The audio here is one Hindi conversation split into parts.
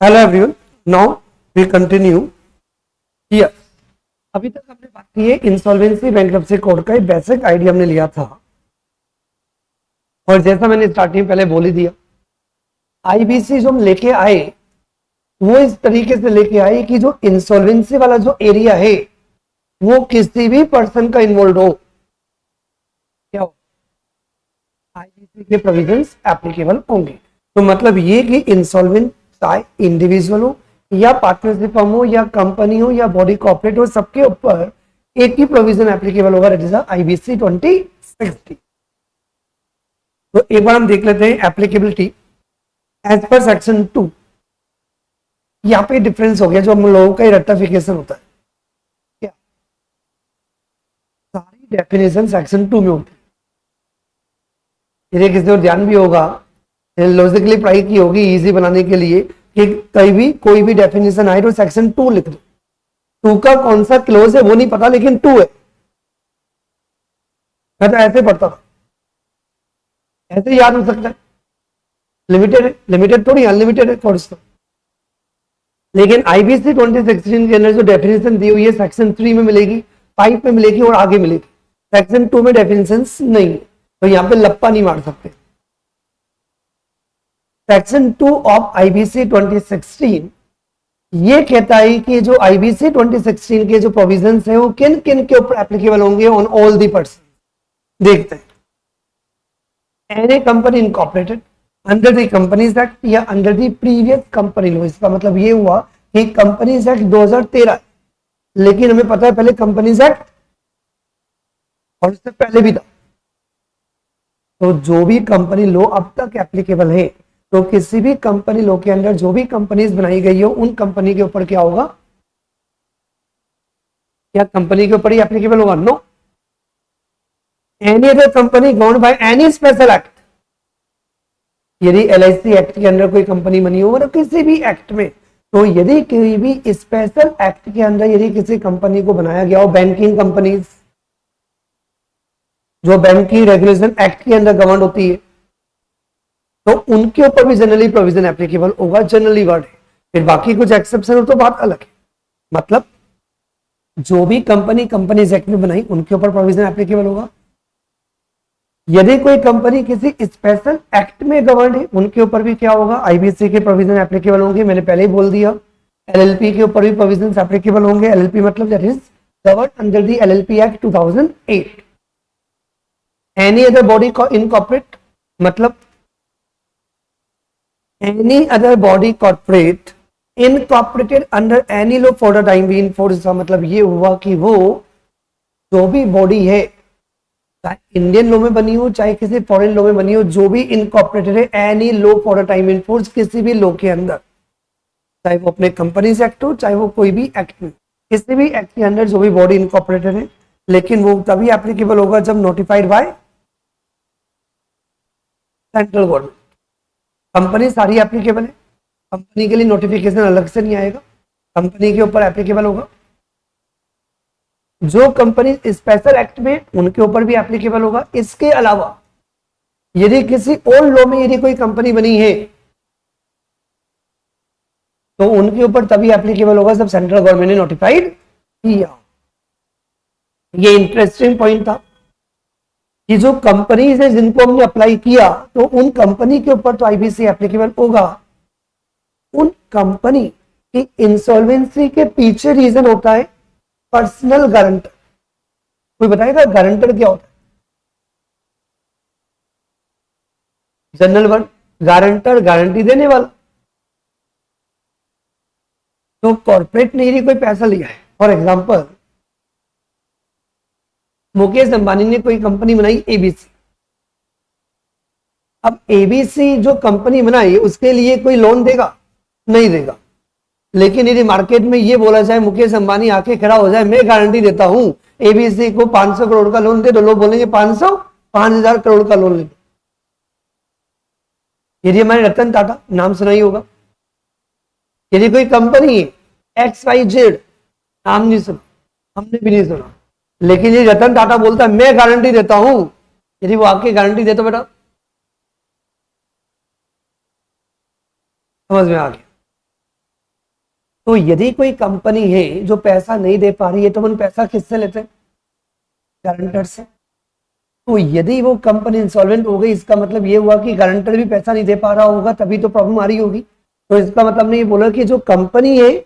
Hello everyone, now we continue here. अभी तक हमने बात की है इंसॉल्वेंसी बैंक्रप्सी कोड का एक बेसिक आइडिया हमने लिया था, और जैसा मैंने स्टार्टिंग पहले बोल ही दिया, आईबीसी जो हम लेके आए वो इस तरीके से लेके आए कि जो इंसॉल्वेंसी वाला जो एरिया है वो किसी भी पर्सन का इन्वॉल्व हो, क्या हो, आईबीसी के प्रोविजंस एप्लीकेबल होंगे। तो मतलब ये कि इंसॉल्वेंट चाहे इंडिविजुअल हो या पार्टनरशिप फर्म हो या कंपनी हो या बॉडी कॉर्पोरेट हो, सबके ऊपर एक ही प्रोविजन एप्लीकेबल होगा, दैट इज आईबीसी 2060। तो एक बार हम देख लेते हैं एप्लीकेबिलिटी एज पर सेक्शन 2। यहाँ पे डिफरेंस हो गया, जो हम लोगों का रेक्टिफिकेशन होता है, क्या सारी डेफिनेशन सेक्शन 2 में होती है। ये किसी को ध्यान भी होगा, लॉजिकली पढ़ाई की होगी इजी बनाने के लिए कि कहीं भी कोई भी डेफिनेशन आए तो सेक्शन 2 लिख दो। 2 का कौन सा क्लोज है वो नहीं पता, लेकिन 2 है। मैं तो ऐसे पढ़ता था, ऐसे याद हो सकता है। लिमिटेड है, लिमिटेड थोड़ी अनलिमिटेड है कोर्स तो। लेकिन आईबीसी 2016 के अंदर जो डेफिनेशन दी हुई है सेक्शन 3 में मिलेगी, 5 में मिलेगी और आगे मिलेगी। सेक्शन 2 में डेफिनेशन नहीं है, तो यहाँ पे लप्पा नहीं मार सकते। सेक्शन 2 ऑफ आईबीसी 2016 ये कहता है कि जो आईबीसी 2016 के जो प्रोविजंस है वो किन किन के ऊपर एप्लीकेबल होंगे ऑन ऑल दी पर्सन। देखते हैं, any company incorporated under the companies act या under the previous company law. इसका मतलब ये हुआ कि कंपनीज एक्ट 2013 है, लेकिन हमें पता है पहले कंपनीज एक्ट और उससे पहले भी था। तो जो भी कंपनी लॉ अब तक एप्लीकेबल है, तो किसी भी कंपनी लॉ के अंदर जो भी कंपनीज बनाई गई हो उन कंपनी के ऊपर क्या होगा, क्या कंपनी के ऊपर ही एप्लीकेबल होगा? No, any other company governed by any special act. यदि एलआईसी एक्ट के अंदर कोई कंपनी बनी हो, मतलब किसी भी एक्ट में, तो यदि कोई भी स्पेशल एक्ट के अंदर यदि किसी कंपनी को बनाया गया हो, बैंकिंग कंपनीज जो बैंकिंग रेगुलेशन एक्ट के अंदर गवर्न होती है, तो उनके ऊपर भी जनरली प्रोविजन एप्लीकेबल होगा। जनरली वर्ड है, फिर बाकी कुछ एक्सेप्शन हो तो बात अलग है। मतलब जो भी कंपनी कंपनीज एक्ट में बनाई उनके ऊपर प्रोविजन एप्लीकेबल होगा। यदि कोई कंपनी किसी स्पेशल एक्ट में गवर्न है उनके ऊपर भी क्या होगा, आईबीसी के प्रोविजन एप्लीकेबल होंगे। मैंने पहले ही बोल दिया, एलएलपी के ऊपर भी प्रोविजन एप्लीकेबल होंगे। एलएलपी मतलब that is govern under the LLP act 2008। Any other body incorporate मतलब any other body corporate incorporated under any law for the time being force। का मतलब ये हुआ कि वो जो भी बॉडी है, चाहे इंडियन लॉ में बनी हो चाहे किसी फॉरेन लॉ में बनी हो, जो भी इनकॉर्पोरेटेड है any law for the time in force, किसी भी लॉ के अंदर, चाहे वो अपने कंपनीज एक्ट हो चाहे वो कोई भी एक्ट में, किसी भी एक्ट के अंदर जो भी बॉडी इनकॉर्पोरेटेड है, लेकिन वो तभी एप्लीकेबल होगा जब notified by central government. Company सारी एप्लीकेबल है, कंपनी के लिए नोटिफिकेशन अलग से नहीं आएगा, कंपनी के ऊपर एप्लीकेबल होगा। जो कंपनी स्पेशल एक्ट में उनके ऊपर भी एप्लीकेबल होगा। इसके अलावा यदि किसी और लॉ में यदि कोई कंपनी बनी है तो उनके ऊपर तभी एप्लीकेबल होगा जब सेंट्रल गवर्नमेंट ने नोटिफाइड किया। ये इंटरेस्टिंग पॉइंट था कि जो कंपनीज है जिनको हमने अप्लाई किया, तो उन कंपनी के ऊपर तो आईबीसी एप्लीकेबल होगा। उन कंपनी की इंसॉल्वेंसी के पीछे रीजन होता है पर्सनल गारंटर। कोई बताएगा गारंटर क्या होता है? जनरल वर्ड गारंटर, गारंटी देने वाला। तो कॉर्पोरेट ने यदि कोई पैसा लिया है, फॉर एग्जांपल मुकेश अंबानी ने कोई कंपनी बनाई एबीसी। अब एबीसी जो कंपनी बनाई उसके लिए कोई लोन देगा? नहीं देगा। लेकिन यदि मार्केट में ये बोला जाए, मुकेश अंबानी आके खड़ा हो जाए, मैं गारंटी देता हूं एबीसी को 500 करोड़ का लोन दे, तो लोग बोलेंगे 500 5000 करोड़ का लोन ले। यदि हमारे रतन टाटा, नाम सुना ही होगा, यदि कोई कंपनी है XYZ, नाम नहीं सुना, हमने भी नहीं सुना, लेकिन ये रतन टाटा बोलता है मैं गारंटी देता हूं, यदि वो आपकी गारंटी देता बेटा, समझ में आ गया। तो यदि कोई कंपनी है जो पैसा नहीं दे पा रही है तो हम पैसा किससे लेते हैं? गारंटर से। तो यदि वो कंपनी इंसॉल्वेंट हो गई, इसका मतलब ये हुआ कि गारंटर भी पैसा नहीं दे पा रहा होगा, तभी तो प्रॉब्लम आ रही होगी। तो इसका मतलब मैंने ये बोला कि जो कंपनी है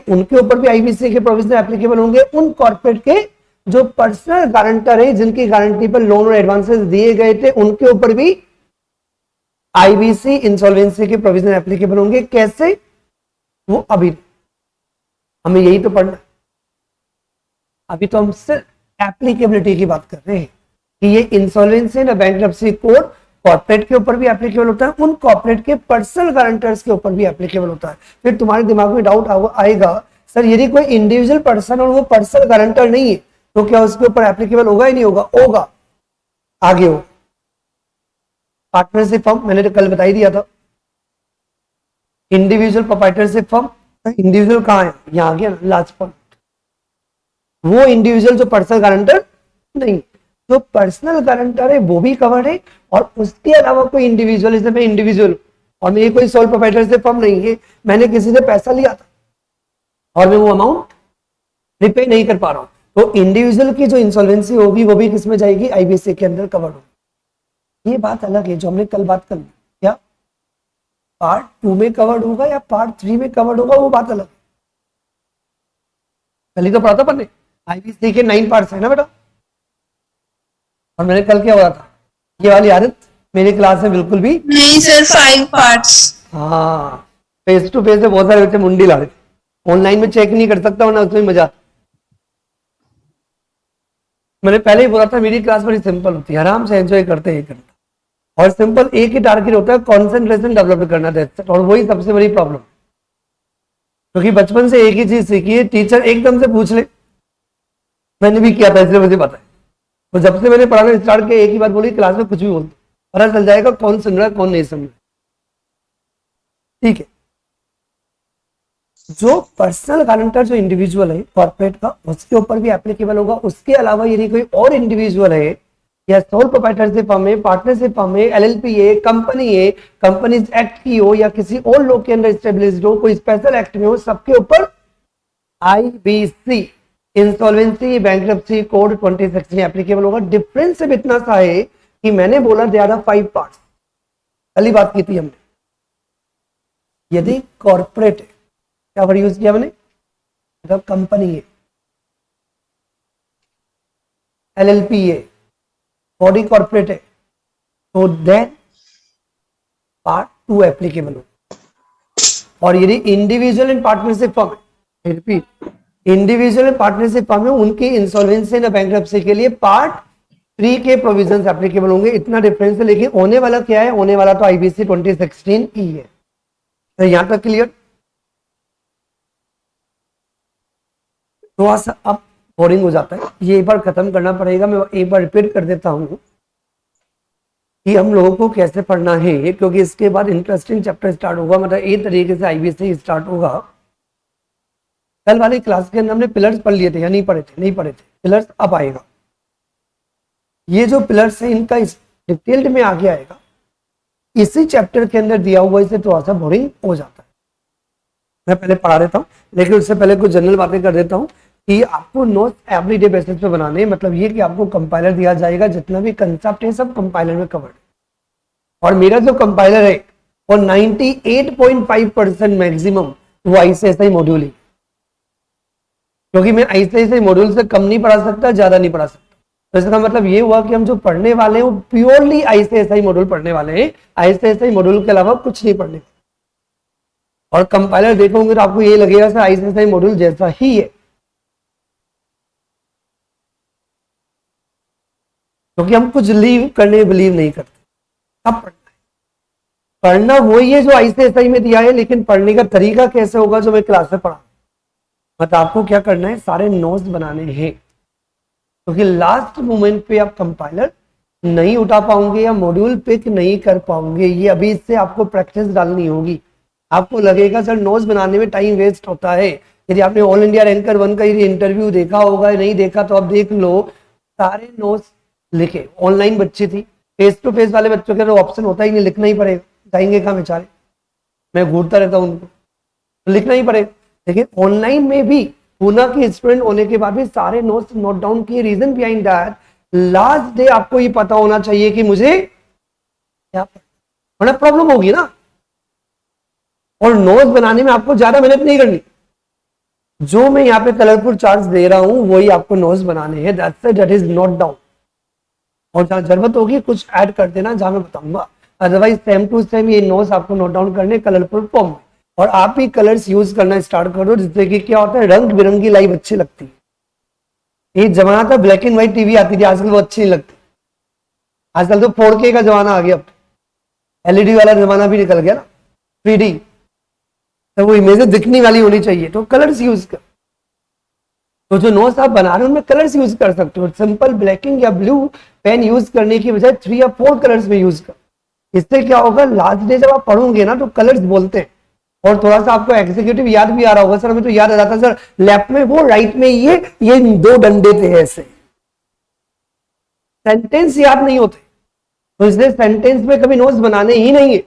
उनके ऊपर भी आईबीसी के प्रोविजन एप्लीकेबल होंगे। उन कॉर्पोरेट के जो पर्सनल गारंटर है, जिनकी गारंटी पर लोन और एडवांसेस दिए गए थे, उनके ऊपर भी आईबीसी इंसॉल्वेंसी के प्रोविजन एप्लीकेबल होंगे। कैसे? वो अभी हमें यही तो पढ़ना, अभी तो हम सिर्फ एप्लीकेबिलिटी की बात कर रहे हैं कि ये इंसॉल्वेंसी ना बैंक्रप्सी कोड कॉर्पोरेट के ऊपर भी एप्लीकेबल होता है, उन कॉर्पोरेट के पर्सनल गारंटर्स के ऊपर भी एप्लीकेबल होता है। फिर तुम्हारे दिमाग में डाउट आएगा, सर यदि कोई इंडिविजुअल पर्सन और वो पर्सनल गारंटर नहीं है तो क्या उसके ऊपर एप्लीकेबल होगा ही नहीं होगा? होगा, आगे हो। पार्टनरशिप फर्म मैंने तो कल बता ही दिया था। इंडिविजुअल प्रोप्राइटरशिप फर्म, इंडिविजुअल कहाँ है? यहाँ आ गया ना, लास्ट फर्म। वो इंडिविजुअल जो पर्सनल गारंटर नहीं, जो पर्सनल गारंटर है वो भी कवर्ड है, और उसके अलावा कोई इंडिविजुअल, जैसे मैं इंडिविजुअल और मेरी कोई सोल प्रोप्राइटरशिप फर्म नहीं है, मैंने किसी से पैसा लिया था और मैं वो अमाउंट रिपे नहीं कर पा रहा हूं, तो इंडिविजुअल की जो इंसॉल्वेंसी होगी वो भी किसमें जाएगी? आईबीसी के अंदर कवर्ड होगी। ये बात अलग है जो हमने कल बात कर ली। क्या पार्ट 2 में कवर्ड होगा या पार्ट 3 में कवर्ड होगा, वो बात अलग है। कल ही तो पढ़ा था पढ़ने, आईबीसी के 9 पार्ट्स है ना बेटा। और मैंने कल क्या हुआ था, ये वाली आदत मेरी क्लास में बिल्कुल भी नहीं सर, 5 पार्ट्स। हाँ, फेस टू फेस में बहुत सारे बच्चे मुंडी ला रहे थे, ऑनलाइन में चेक नहीं कर सकता वरना उसमें मजा आता। मैंने पहले ही बोला था मेरी क्लास बड़ी सिंपल होती है, आराम से एंजॉय करते हैं करना, और सिंपल एक ही टारगेट होता है, कंसंट्रेशन डेवलप करना था, और वही सबसे बड़ी प्रॉब्लम, क्योंकि बचपन से एक ही चीज सीखी है, टीचर एकदम से पूछ ले, मैंने भी किया था इसलिए मुझे पता है। तो जब से मैंने पढ़ाना स्टार्ट किया, एक ही बात बोली, क्लास में कुछ भी बोल दो, पता चल जाएगा कौन सुन रहा है कौन नहीं सुन रहा। ठीक है, जो पर्सनल गारंटर जो इंडिविजुअल है कॉर्पोरेट का, उसके ऊपर भी एप्लीकेबल होगा। उसके अलावा यदि कोई और इंडिविजुअल है या सोल प्रोप्राइटरशिप फर्म है, पार्टनरशिप फर्म है, एलएलपी है, कंपनीज एक्ट की हो या किसी और लोग के अंदर स्टेब्लिश्ड हो, कोई स्पेशल एक्ट में हो, सबके ऊपर IBC insolvency bankruptcy code 2016 applicable होगा। डिफरेंस सिर्फ इतना सा है कि मैंने बोला दे आर 5 पार्ट्स, पहली बात की थी हमने। यदि कॉर्पोरेट है, क्या वर्ड यूज किया मैंने? मतलब कंपनी है, एलएलपी है, बॉडी कॉर्पोरेट है, तो देन पार्ट 2 एप्लीकेबल हो। और यदि इंडिविजुअल एंड पार्टनरशिप फर्म है, repeat, individual and partnership firm है, उनकी इंसॉल्वेंसी एंड बैंक्रप्सी के लिए पार्ट 3 के प्रोविजंस एप्लीकेबल होंगे। इतना डिफरेंस है, लेकिन होने वाला क्या है? होने वाला तो आईबीसी 2016 ही है। तो यहां तक क्लियर? थोड़ा सा अब बोरिंग हो जाता है, ये एक बार खत्म करना पड़ेगा। मैं एक बार रिपीट कर देता हूं कि हम लोगों को कैसे पढ़ना है, क्योंकि इसके बाद इंटरेस्टिंग चैप्टर स्टार्ट होगा, मतलब एक तरीके से आईबीसी स्टार्ट होगा। कल वाली क्लास के अंदर हमने पिलर्स पढ़ लिए थे या नहीं पढ़े थे? नहीं पढ़े थे। पिलर्स अब आएगा, ये जो पिलर्स है इनका डिटेल्ड में आगे आएगा, इसी चैप्टर के अंदर दिया हुआ, इसे थोड़ा सा बोरिंग हो जाता है। मैं पहले पढ़ा देता हूँ, लेकिन उससे पहले कुछ जनरल बातें कर देता हूँ कि आपको नोट्स एवरीडे बेसिस पे बनाने हैं। मतलब ये कि आपको कंपाइलर दिया जाएगा, जितना भी कंसेप्ट है सब कंपाइलर में कवर्ड है। और मेरा जो कंपाइलर है वो 98.5% मैक्सिमम वो आईसीएसआई मॉड्यूल है, क्योंकि मैं आईसीएसआई मॉड्यूल से कम नहीं पढ़ा सकता, ज्यादा नहीं पढ़ा सकता। तो इसका मतलब ये हुआ कि हम जो पढ़ने वाले हैं वो प्योरली आईसीएसआई मॉड्यूल पढ़ने वाले हैं, आईसीएसआई मॉड्यूल के अलावा कुछ नहीं पढ़ने। और कंपाइलर देखोगे तो आपको ये लगेगा सर आईसीएसआई मॉड्यूल जैसा ही है, क्योंकि हम कुछ लीव करने बिलीव नहीं करते। अब पढ़ना है, पढ़ना वही है जो आईसीएसआई में दिया है, लेकिन पढ़ने का तरीका कैसे होगा जो मैं क्लास में पढ़ा। मतलब आपको क्या करना है, सारे नोट्स बनाने हैं, क्योंकि लास्ट मोमेंट पे आप कंपाइलर नहीं उठा पाओगे या मॉड्यूल पिक नहीं कर पाओगे। ये अभी इससे आपको प्रैक्टिस डालनी होगी। आपको लगेगा सर नोट्स बनाने में टाइम वेस्ट होता है। यदि आपने ऑल इंडिया रैंकर 1 का इंटरव्यू देखा होगा, नहीं देखा तो आप देख लो, सारे नोट्स लिखे। ऑनलाइन बच्ची थी, फेस टू फेस वाले बच्चों के तो ऑप्शन होता ही नहीं, लिखना ही पड़ेगा, जाएंगे कहाँ बेचारे। मैं घूरता रहता हूँ उनको, तो लिखना ही पड़ेगा। लेकिन ऑनलाइन में भी पूना के स्टूडेंट होने के बाद भी सारे नोट्स नोट डाउन किए। Reason behind that, last day आपको ये पता होना चाहिए कि मुझे क्या, वरना प्रॉब्लम होगी ना। और नोट्स बनाने में आपको ज्यादा मेहनत नहीं करनी, जो मैं यहाँ पे कलरफुल चार्ट्स दे रहा हूं वही आपको नोट्स बनाने हैं, दैट इज नोट डाउन। और जहां जरूरत होगी कुछ ऐड कर देना जहां मैं बताऊंगा, अदरवाइज सेम टू सेम ये नोट्स आपको नोट डाउन करने कलरफुल फॉर्म में। और आप भी कलर्स यूज करना स्टार्ट कर दो, जिससे कि क्या होता है, रंग बिरंगी लाइफ अच्छी लगती है। एक जमाना था ब्लैक एंड व्हाइट टीवी आती थी, आजकल वो अच्छी नहीं लगती। आजकल तो 4K का जमाना आ गया, अब एलईडी वाला जमाना भी निकल गया ना, 3D, तो वो इमेजेस दिखने वाली होनी चाहिए। तो कलर्स यूज कर, तो जो नोट्स आप बना रहे हो उनमें कलर्स यूज कर सकते हो। सिंपल ब्लैकिंग या ब्लू पेन यूज करने की बजाय 3 या 4 कलर्स में यूज कर। इससे क्या होगा, लास्ट डे जब आप पढ़ोगे ना तो कलर्स बोलते हैं। और थोड़ा सा आपको एग्जीक्यूटिव याद भी आ रहा होगा, सर हमें तो याद आ जाता सर, लेफ्ट में वो राइट में ये 2 डंडे थे ऐसे। सेंटेंस याद नहीं होते, तो इसलिए सेंटेंस में कभी नोट्स बनाने ही नहीं है।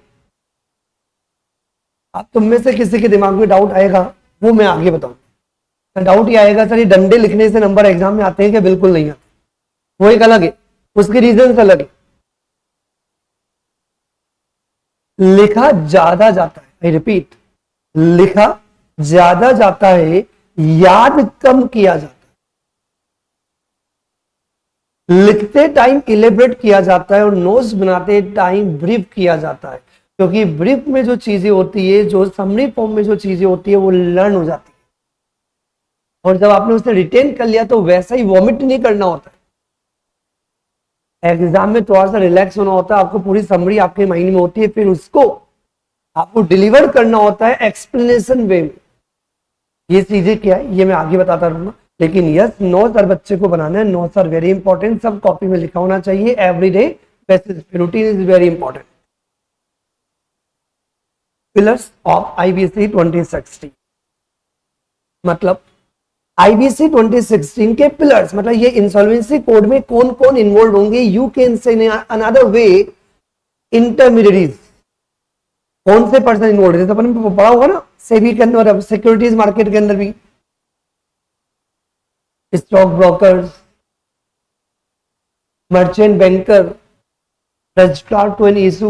अब तुम में से किसी के दिमाग में डाउट आएगा, वो मैं आगे बताऊं। डाउट ही आएगा सर ये डंडे लिखने से नंबर एग्जाम में आते हैं क्या? बिल्कुल नहीं आते, वो एक अलग है, उसके रीजन अलग है। लिखा ज्यादा जाता है, आई रिपीट, लिखा ज्यादा जाता है, याद कम किया जाता है। लिखते टाइम इलेबरेट किया जाता है और नोट्स बनाते टाइम ब्रीफ किया जाता है, क्योंकि ब्रीफ में जो चीजें होती है, जो समरी फॉर्म में जो चीजें होती है वो लर्न हो जाती है। और जब आपने उसे रिटेन कर लिया तो वैसा ही वॉमिट नहीं करना होता है। एग्जाम में थोड़ा सा रिलैक्स होना होता है, आपको पूरी समरी आपके माइंड में होती है, फिर उसको आपको डिलीवर करना होता है एक्सप्लेनेशन वे में। ये चीजें क्या है ये मैं आगे बताता रहूंगा। लेकिन यस, नोट्स हर बच्चे को बनाना है, नोट्स आर वेरी इंपॉर्टेंट, सब कॉपी में लिखा होना चाहिए everyday basis, routine is very important. Pillars of IBC 2016, मतलब आईबीसी 2016 के पिलर्स, मतलब ये इंसॉल्वेंसी कोड में कौन कौन इन्वॉल्व होंगे। You can say in another way, इंटरमीडिएरीज, कौन से पर्सन इन्वॉल्व है, तो अपन पढ़ा होगा ना सेबी के अंदर, सिक्योरिटीज मार्केट के अंदर भी stock brokers, merchant banker, registrar to an issue,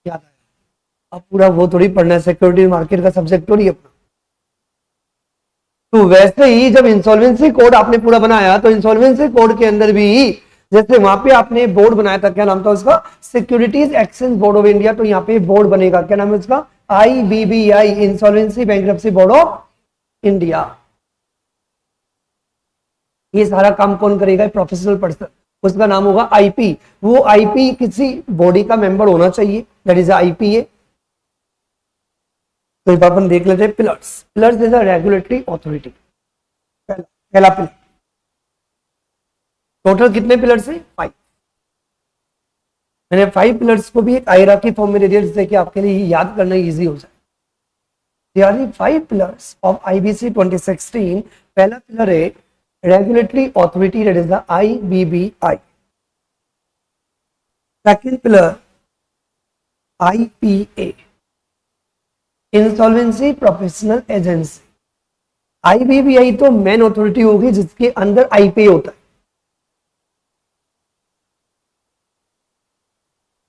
याद है। अब पूरा वो थोड़ी पढ़ना है, सिक्योरिटीज मार्केट का सब्जेक्ट थोड़ी अपना। तो वैसे ही जब इंसॉल्वेंसी कोड आपने पूरा बनाया, तो इंसॉल्वेंसी कोड के अंदर भी जैसे वहां पे आपने बोर्ड बनाया था, क्या नाम था उसका, securities exchange board of India, तो यहाँ पे बोर्ड बनेगा, क्या नाम है उसका, IBBI, insolvency bankruptcy board of India. ये सारा काम कौन करेगा, प्रोफेशनल पर्सन, उसका नाम होगा IP। वो IP किसी बॉडी का मेंबर होना चाहिए, दैट इज IPA। तो एक बार अपन देख लेते हैं pillars. Pillars is a regulatory authority, पहला पिलर। टोटल कितने पिलर्स हैं? 5। मैंने 5 पिलर्स को भी एक हायरार्की फॉर्म में दे दिया, जिससे कि आपके लिए याद करना इजी हो जाए। There are 5 pillars of IBC 2016. पहला पिलर है regulatory authority, that is the IBBI। Second pillar IPA, insolvency professional agency. IBBI तो मेन अथॉरिटी होगी जिसके अंदर IPA होता है,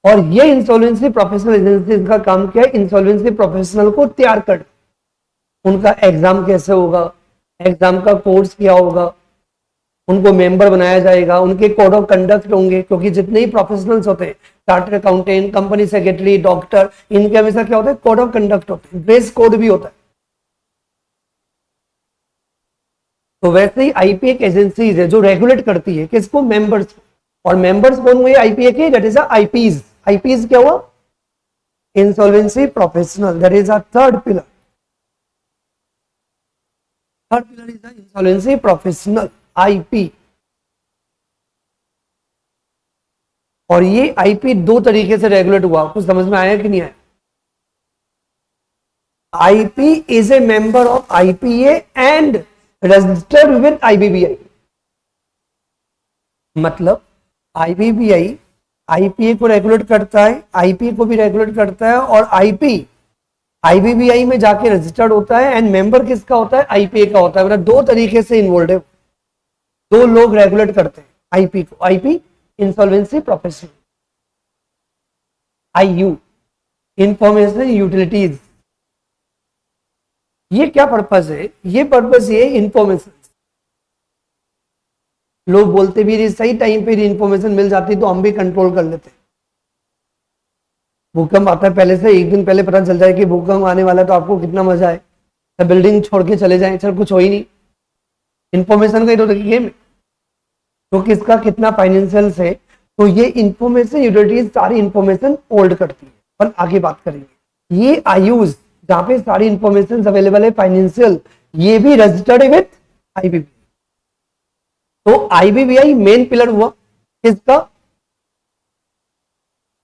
और ये इंसॉल्वेंसी प्रोफेशनल एजेंसी का काम क्या है, इंसॉल्वेंसी प्रोफेशनल को तैयार कर, उनका एग्जाम कैसे होगा, एग्जाम का कोर्स क्या होगा, उनको मेंबर बनाया जाएगा, उनके कोड ऑफ कंडक्ट होंगे, क्योंकि जितने ही प्रोफेशनल्स होते हैं, chartered accountant, company secretary, doctor, इनके हमेशा क्या होता है, कोड ऑफ कंडक्ट होते हैं, ड्रेस कोड भी होता है। तो वैसे ही IPA एक एजेंसी है जो रेगुलेट करती है किसको, मेंबर्स को। और मेंबर्स कौन हुए IPA के, दैट इज IPs। IPs क्या हुआ, insolvency professional, that is a third pillar. Third pillar is the insolvency professional, IP। और ये IP 2 तरीके से रेगुलेट हुआ, कुछ समझ में आया कि नहीं आया। IP is a member of IPA and registered with IBBI। मतलब IBBI IPA को रेगुलेट करता है, IP को भी रेगुलेट करता है, और IP आईबीबीआई में जाके रजिस्टर्ड होता है एंड मेंबर किसका होता है, आईपीए का होता है। मतलब दो तरीके से इन्वॉल्व है, दो लोग रेगुलेट करते हैं आईपी को। IP insolvency professional, IU information utilities. ये क्या पर्पस है, ये पर्पस ये इंफॉर्मेशन, लोग बोलते भी नहीं सही टाइम पे इंफॉर्मेशन मिल जाती तो हम भी कंट्रोल कर लेते। भूकंप आता है पहले से एक दिन पहले पता चल जाए कि भूकंप आने वाला है तो आपको कितना मजा है, तो बिल्डिंग छोड़ के चले जाए, चल कुछ हो ही नहीं, इंफॉर्मेशन का ही तो गेम है। तो किसका कितना फाइनेंशियल है, तो ये इंफॉर्मेशन यूटिलिटीज सारी इंफॉर्मेशन होल्ड करती है। पर आगे बात करेंगे। ये आईयूज जहां पे सारी इंफॉर्मेशन अवेलेबल है फाइनेंशियल, ये भी रजिस्टर्ड है विथ आईबीबीआई। तो आईबीबीआई मेन पिलर हुआ किसका,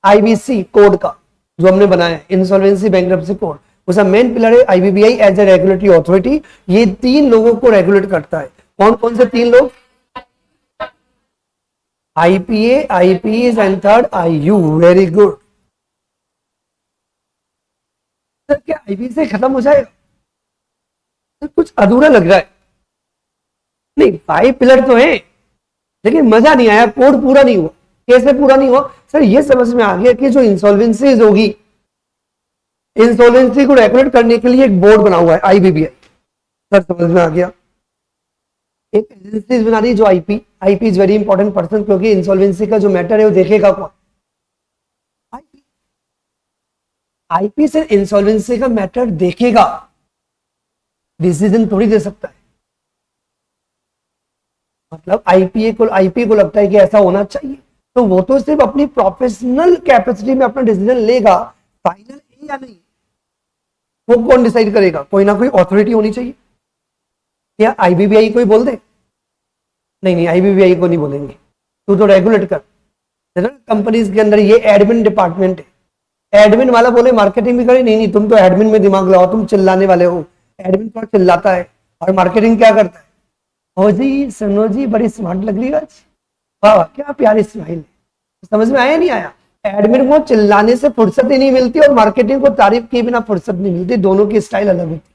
आईबीसी कोड का, जो हमने बनाया है इंसॉल्वेंसी बैंक्रप्सी कोड, उसका मेन पिलर है IBBI as a regulatory authority. ये तीन लोगों को रेगुलेट करता है। कौन कौन से तीन लोग, IPA, IPS and third IU. Very good. Sir क्या आईपीए से खत्म हो जाएगा, सर कुछ अधूरा लग रहा है। नहीं, 5 पिलर तो है लेकिन मजा नहीं आया, कोड पूरा नहीं हुआ। कैसे पूरा नहीं हुआ, सर ये समझ में आ गया कि जो इंसॉल्वेंसीज होगी, इंसॉल्वेंसी को रेगुलेट करने के लिए एक बोर्ड बना हुआ है आईबीबीआई। सर समझ में आ गया। एक एजेंसी बना रही जो IP, IP is very important person, क्योंकि इंसॉल्वेंसी का जो मैटर है वो देखेगा कौन, आईपी। आईपी से इंसॉल्वेंसी का मैटर देखेगा, डिसीजन थोड़ी दे सकता है। मतलब आईपी को लगता है कि ऐसा होना चाहिए, तो वो तो सिर्फ अपनी प्रोफेशनल कैपेसिटी में अपना डिसीजन लेगा। फाइनल है या नहीं, वो कौन डिसाइड करेगा, कोई ना कोई अथॉरिटी होनी चाहिए। क्या आईबीबीआई कोई बोल दे, नहीं आईबीबीआई को नहीं बोलेंगे, तू तो रेगुलेट कर। कंपनीज के अंदर ये एडमिन डिपार्टमेंट है, एडमिन वाला बोले मार्केटिंग भी करे, नहीं तुम तो एडमिन में दिमाग लगाओ, तुम चिल्लाने वाले हो। एडमिन तो चिल्लाता है और मार्केटिंग क्या करता है, ओ जी सुनो जी बड़ी स्मार्ट लग रही है आज, वाह क्या प्यारी स्माइल है। समझ में आया नहीं आया, एडमिन को चिल्लाने से फुर्सत ही नहीं मिलती और मार्केटिंग को तारीफ के बिना फुर्सत नहीं मिलती। दोनों की स्टाइल अलग होती,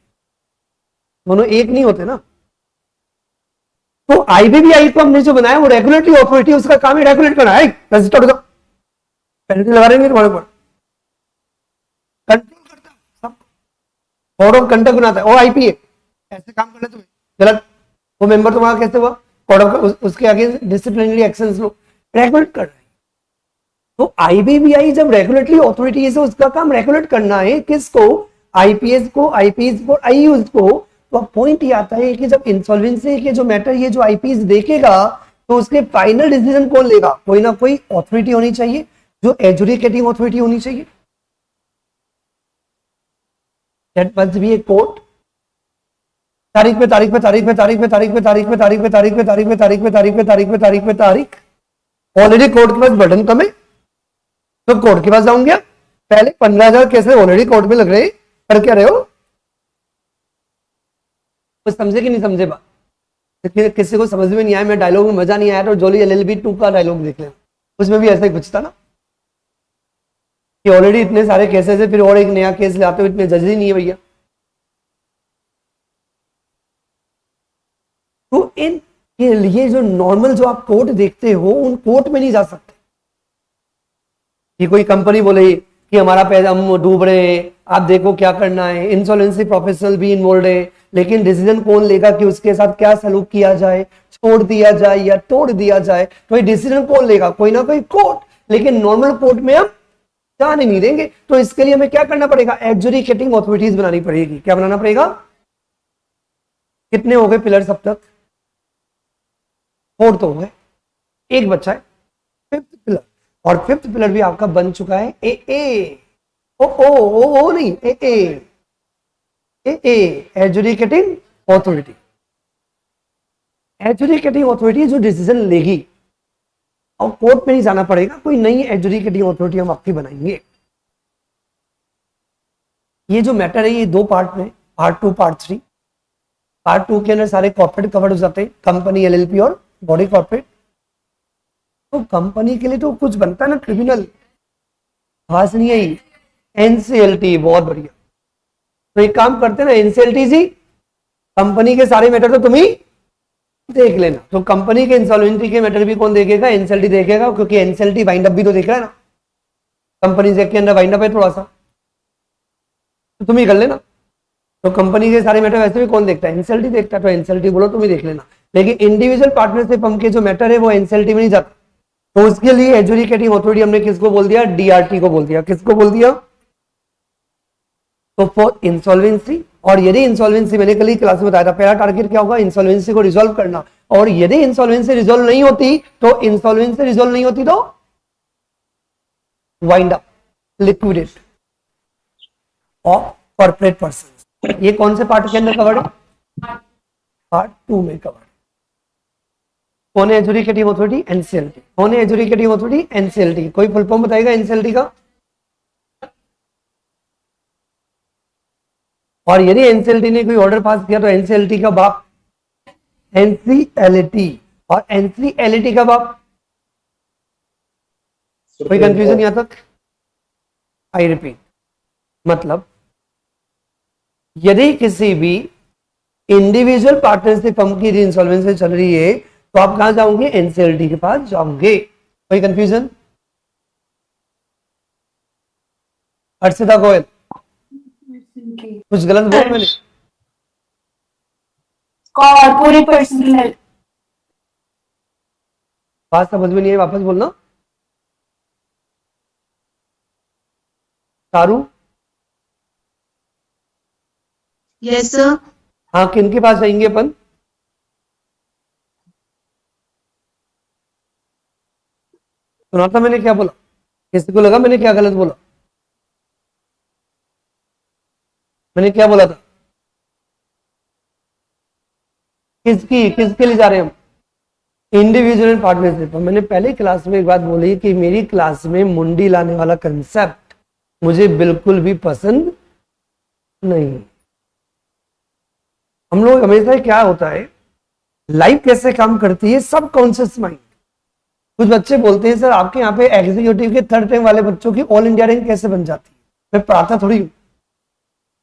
दोनों एक नहीं होते ना। तो आईबीबीआई को हमने जो बनाया वो रेगुलेटरी अथॉरिटी, उसका काम ही रेगुलेट करना है। रजिस्टर्ड होगा, पेनल्टी लगा देंगे तुम्हारे ऊपर, कंट्रोल करता है सब, कोड ऑफ कंडक्ट बनाता है। ओ आईपीए ऐसे काम करना तुम्हें गलत, वो मेंबर तुम्हारा कैसे हुआ, कोड ऑफ उसके आगे डिसिप्लिनरी एक्शंस लो, रेगुलेट कर रहा है। तो आईबीबीआई जब रेगुलेटरी अथॉरिटी है, उसका काम रेगुलेट करना है किसको, आईपीएस को, आईपीएस को, आईयूज को। तो पॉइंट ये आता है कि जब इंसॉल्वेंसी के जो मैटर ये जो आईपीएस देखेगा तो उसके फाइनल डिसीजन कौन लेगा, कोई ना कोई अथॉरिटी होनी चाहिए, जो एजुकेटिंग अथॉरिटी होनी चाहिए। That must be a court. तारीख पे तारीख पे तारीख पे तारीख पे तारीख पे तारीख पे तारीख पे तारीख पे तारीख पे तारीख पे तारीख पे तारीख पे तारीख पे तारीख, ऑलरेडी कोर्ट के पास बटन कम है तो कोर्ट के पास जाऊंगा। पहले 15,000 केस ऑलरेडी कोर्ट में लग रहे, कर क्या रहे हो, कुछ समझे कि नहीं समझे बात। किसी को समझ में नहीं आया, मैं डायलॉग में मजा नहीं आया तो जोली एलएलबी 2 का डायलॉग देख लें, उसमें भी ऐसा ही कुछ था ना कि ऑलरेडी इतने सारे केसेस है, फिर और एक नया केस लाते हो, इतने जज ही नहीं है भैया। तो इन के लिए जो नॉर्मल जो आप कोर्ट देखते हो उन कोर्ट में नहीं जा सकते। कि कोई कंपनी बोले कि हमारा पैसा हम डूब रहे हैं, आप देखो क्या करना है, इंसॉल्वेंसी प्रोफेशनल भी इन्वॉल्व है, लेकिन डिसीजन कौन लेगा कि उसके साथ क्या सलूक किया जाए, छोड़ दिया जाए या तोड़ दिया जाए, तो ये डिसीजन कौन लेगा, कोई ना कोई कोर्ट। लेकिन नॉर्मल कोर्ट में हम जाने नहीं देंगे, तो इसके लिए हमें क्या करना पड़ेगा, एडजुडिकेटिंग अथॉरिटीज बनानी पड़ेगी। क्या बनाना पड़ेगा, कितने हो गए पिलर्स अब तक, 4 तो हो गए, एक बच्चा है 5th पिलर, और 5th पिलर भी आपका बन चुका है ए ओ नहीं ए एडजुडिकेटिंग अथॉरिटी। एडजुडिकेटिंग अथॉरिटी जो डिसीजन लेगी, और कोर्ट में नहीं जाना पड़ेगा, कोई नई एडजुडिकेटिंग अथॉरिटी हम आपकी बनाएंगे। ये जो मैटर है ये 2 पार्ट में, पार्ट 2 पार्ट 3। पार्ट 2 के अंदर सारे कॉर्पोरेट कवर हो जाते हैं, कंपनी, एलएलपी और बॉडी कॉर्पोरेट। तो कंपनी के लिए तो कुछ बनता है ना, क्रिमिनल, खास नहीं है, एनसीएलटी बहुत बढ़िया, तो एक काम करते हैं ना, एनसीएलटी जी कंपनी के सारे मैटर तो तुम ही देख लेना। तो कंपनी के इंसॉल्वेंसी के मैटर भी कौन देखेगा? एनसीएलटी देखेगा, क्योंकि एनसीएलटी वाइंड अप भी तो देख रहा है ना, कंपनी से के अंदर वाइंड अप है थोड़ा सा, तो तुम ही कर लेना। तो कंपनी के सारे मैटर वैसे भी कौन देखता है? एनसीएलटी देखता है, तो एनसीएलटी बोलो तुम ही देख लेना। लेकिन इंडिविजुअल पार्टनरशिप फर्म के जो मैटर है वो एनसीएलटी में नहीं जाता, तो उसके लिए एजुकेटिंग अथॉरिटी हमने किसको बोल दिया? डीआरटी को बोल दिया। किसको बोल दिया? तो फॉर इंसॉल्वेंसी, और यदि इंसॉल्वेंसी, मैंने कल ही क्लास में बताया था, पहला टारगेट क्या होगा? इंसॉल्वेंसी को रिजॉल्व करना। और यदि इंसॉल्वेंसी रिजॉल्व नहीं होती तो इंसॉल्वेंसी रिजॉल्व नहीं होती तो wind up, liquidate of corporate person. ये कौन से पार्ट के अंदर कवर्ड है? पार्ट 2 में कवर्ड। कौन है एजुकेटिंग अथॉरिटी? एनसीएलटी। कौन है एजुकेटिंग अथॉरिटी? एनसीएलटी। कोई फुल फॉर्म बताएगा एनसीएलटी का? और यदि एनसीएलटी ने कोई ऑर्डर पास किया तो एनसीएलटी का बाप एनसीएलटी, और एनसीएलटी का बाप, कोई कंफ्यूजन यहां तक? आई रिपीट, मतलब यदि किसी भी इंडिविजुअल पार्टनरशिप फर्म की इंसॉल्वेंसी चल रही है तो आप कहां जाओगे? एनसीएलटी के पास जाओगे। कोई कंफ्यूजन? अर्षिता गोयल, कुछ गलत बोला मैंने? Corporate personal. बात समझ में नहीं है, वापस बोलना। तारू? Yes, sir. हाँ, किन के पास जाएंगे अपन? सुना था मैंने क्या बोला? किसी को लगा मैंने क्या गलत बोला? मैंने क्या बोला था? किसके लिए जा रहे हैं हम? Individual partnership. मैंने पहले क्लास में एक बात बोली कि मेरी क्लास में मुंडी लाने वाला कंसेप्ट मुझे बिल्कुल भी पसंद नहीं। हम लोग हमेशा क्या होता है, लाइफ कैसे काम करती है, सब कॉन्शियस माइंड। कुछ बच्चे बोलते हैं सर आपके यहाँ पे एग्जीक्यूटिव के 3rd रैंक वाले बच्चों की ऑल इंडिया रैंक कैसे बन जाती है? मैं पढ़ाता थोड़ी हूँ,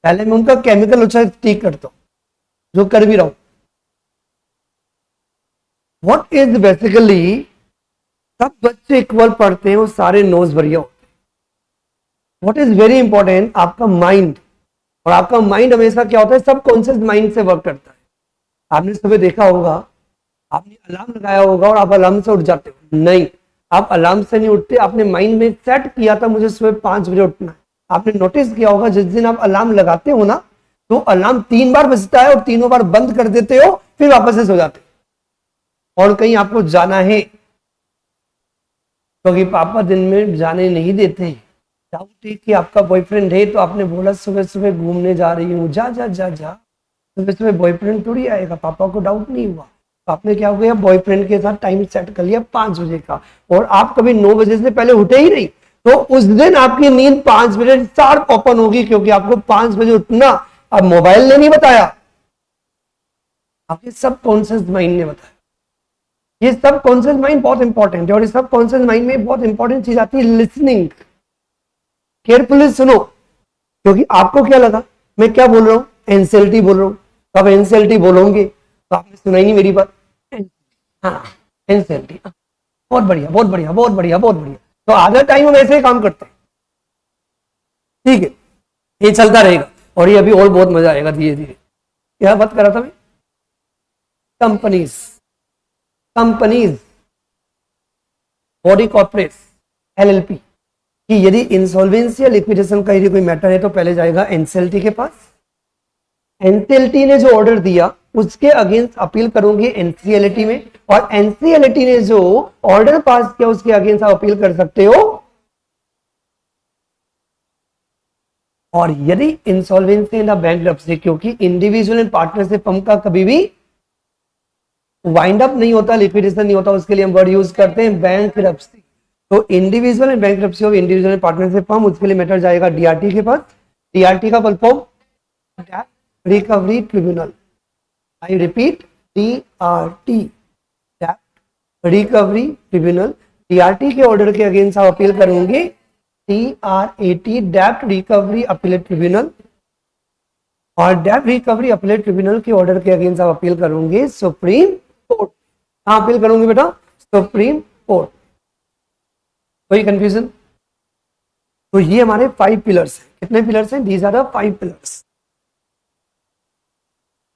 पहले मैं उनका केमिकल उच्चारण ठीक करता हूँ, जो कर भी रहा हूं। व्हाट इज बेसिकली, सब बच्चे इक्वल पढ़ते हैं, वो सारे नोज बढ़िया होते हैं। व्हाट इज वेरी इंपॉर्टेंट, आपका माइंड, और आपका माइंड हमेशा क्या होता है? सब कॉन्शियस माइंड से वर्क करता है। आपने सुबह देखा होगा, आपने अलार्म लगाया होगा और आप अलार्म से उठ जाते हो? नहीं, आप अलार्म से नहीं उठते, आपने माइंड में सेट किया था मुझे सुबह 5 बजे उठना है। आपने नोटिस किया होगा जिस दिन आप अलार्म लगाते हो ना, तो अलार्म 3 बार बजता है और तीनों बार बंद कर देते हो, फिर वापस से सो जाते हो। और कहीं आपको जाना है, क्योंकि पापा दिन में जाने नहीं देते। डाउट है कि आपका बॉयफ्रेंड है, तो आपने बोला सुबह सुबह घूमने जा रही हूँ, जा जा जा जा, सुबह सुबह बॉयफ्रेंड थोड़ी आएगा। पापा को डाउट नहीं हुआ, तो आपने क्या हो गया, बॉयफ्रेंड के साथ टाइम सेट कर लिया 5 बजे का, और आप कभी 9 बजे से पहले उठे ही नहीं, तो उस दिन आपकी नींद 5 बजे शार्प ओपन होगी, क्योंकि आपको 5 बजे उठना। अब मोबाइल ने नहीं बताया, आपके सब कॉन्शियस माइंड ने बताया। ये सब कॉन्शियस माइंड बहुत इंपॉर्टेंट है, और इस सब कॉन्शियस माइंड में बहुत इंपॉर्टेंट चीज आती है लिसनिंग। केयरफुली सुनो, क्योंकि आपको क्या लगा मैं क्या बोल रहा हूँ? एनसीएलटी बोल रहा हूँ। तो आप एनसीएलटी बोलोगे तो आपने सुना ही नहीं मेरी बात। हाँ, एनसीएलटी, बहुत बढ़िया बहुत बढ़िया बहुत बढ़िया बहुत बढ़िया। तो आधा टाइम हम ऐसे ही काम करते हैं, ठीक है, ये चलता रहेगा, और ये अभी और बहुत मजा आएगा धीरे धीरे। क्या बात कर रहा था मैं? कंपनीज, बॉडी कॉर्पोरेट्स, एलएलपी, कि यदि इंसॉल्वेंसी या लिक्विडेशन का यदि कोई मैटर है तो पहले जाएगा एनसीएलटी के पास। एनसीएलटी ने जो ऑर्डर दिया उसके अगेंस्ट अपील करोगे एनसीएलटी में, और एनसीएलटी ने जो ऑर्डर पास किया उसके अगेंस्ट आप अपील कर सकते हो। और यदि इंसॉल्वेंसी एंड बैंकरप्सी, क्योंकि इंडिविजुअल एंड पार्टनरशिप फर्म का कभी भी वाइंड अप नहीं होता, लिक्विडेशन नहीं होता, उसके लिए हम वर्ड यूज करते हैं बैंकरप्सी। तो individual and bankruptcy of individual and partnership firm, उसके लिए मैटर जाएगा डीआरटी के पास। डीआरटी का फुल फॉर्म डेब्ट recovery tribunal. I repeat, DRT, डेब्ट रिकवरी ट्रिब्यूनल। डीआरटी के ऑर्डर के अगेंस्ट आप अपील करोगे, डीआरएटी, डेब्ट रिकवरी अपीलेट ट्रिब्यूनल। और डेब्ट रिकवरी अपीलेट ट्रिब्यूनल के ऑर्डर के अगेंस्ट आप अपील करोगे सुप्रीम कोर्ट। कहां अपील करोगे बेटा? Supreme court. कोई कंफ्यूजन? तो ये हमारे 5 पिलर्स हैं। कितने पिलर्स हैं? These are the 5 pillars.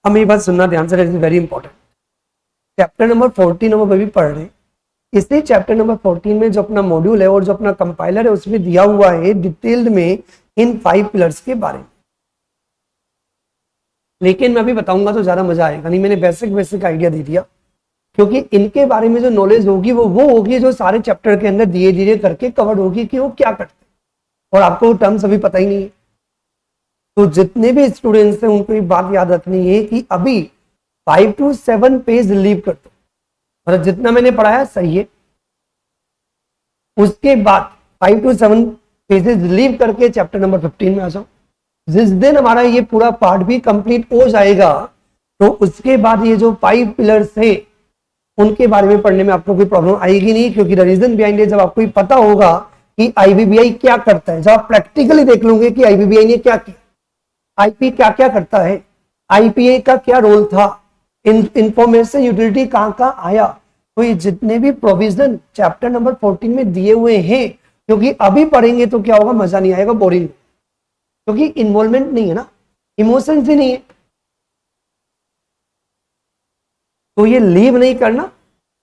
अब मेरी बात सुनना ध्यान से, it is very important. Chapter number 14 हम अभी पढ़ रहे हैं। इसी चैप्टर नंबर 14 में जो अपना मॉड्यूल है और जो अपना कंपाइलर है उसमें दिया हुआ है डिटेल्ड में इन 5 पिलर्स के बारे में। लेकिन मैं अभी बताऊंगा तो ज्यादा मजा आएगा, नहीं मैंने बेसिक आइडिया दे दिया, क्योंकि इनके बारे में जो नॉलेज होगी वो होगी जो सारे चैप्टर के अंदर धीरे धीरे करके कवर होगी कि वो क्या करते हैं, और आपको टर्म्स अभी पता ही नहीं है। तो जितने भी स्टूडेंट्स हैं उनको एक बात याद रखनी है कि अभी 5 to 7 पेज लीव कर दो, मतलब जितना मैंने पढ़ाया सही है, उसके बाद 5 to 7 पेजेस लीव करके चैप्टर नंबर 15 में आ जाओ। जिस दिन हमारा ये पूरा पार्ट भी कंप्लीट हो जाएगा तो उसके बाद ये जो 5 पिलर्स है उनके बारे में पढ़ने में आपको कोई प्रॉब्लम आएगी नहीं, क्योंकि द रीजन बिहाइंड जब आपको पता होगा कि आईबीबीआई क्या करता है, जब आप प्रैक्टिकली देख लोगे कि आईबीबीआई ने क्या किया, आईपी क्या क्या करता है, आईपीए का क्या रोल था, इंफॉर्मेशन यूटिलिटी कहां कहां आया, तो ये जितने भी प्रोविजन चैप्टर नंबर 14 में दिए हुए हैं, क्योंकि अभी पढ़ेंगे तो क्या होगा, मजा नहीं आएगा, बोरिंग, क्योंकि इन्वॉल्वमेंट नहीं है ना, इमोशंस ही नहीं है। तो ये लीव नहीं करना,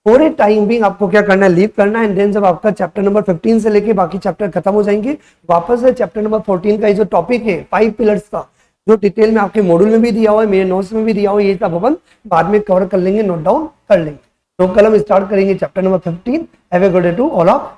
पूरे टाइम भी आपको क्या करना है, लीव करना है। एंड देन जब आपका चैप्टर नंबर 15 से लेके बाकी चैप्टर खत्म हो जाएंगे, वापस से चैप्टर नंबर 14 का ये जो टॉपिक है 5 पिलर्स का, जो डिटेल में आपके मॉड्यूल में भी दिया हुआ है, मेरे नोट्स में भी दिया हुआ है, ये सब अपन बाद में कवर कर लेंगे, नोट डाउन कर लेंगे। तो कल हम स्टार्ट करेंगे chapter number 15। Have a good day to all of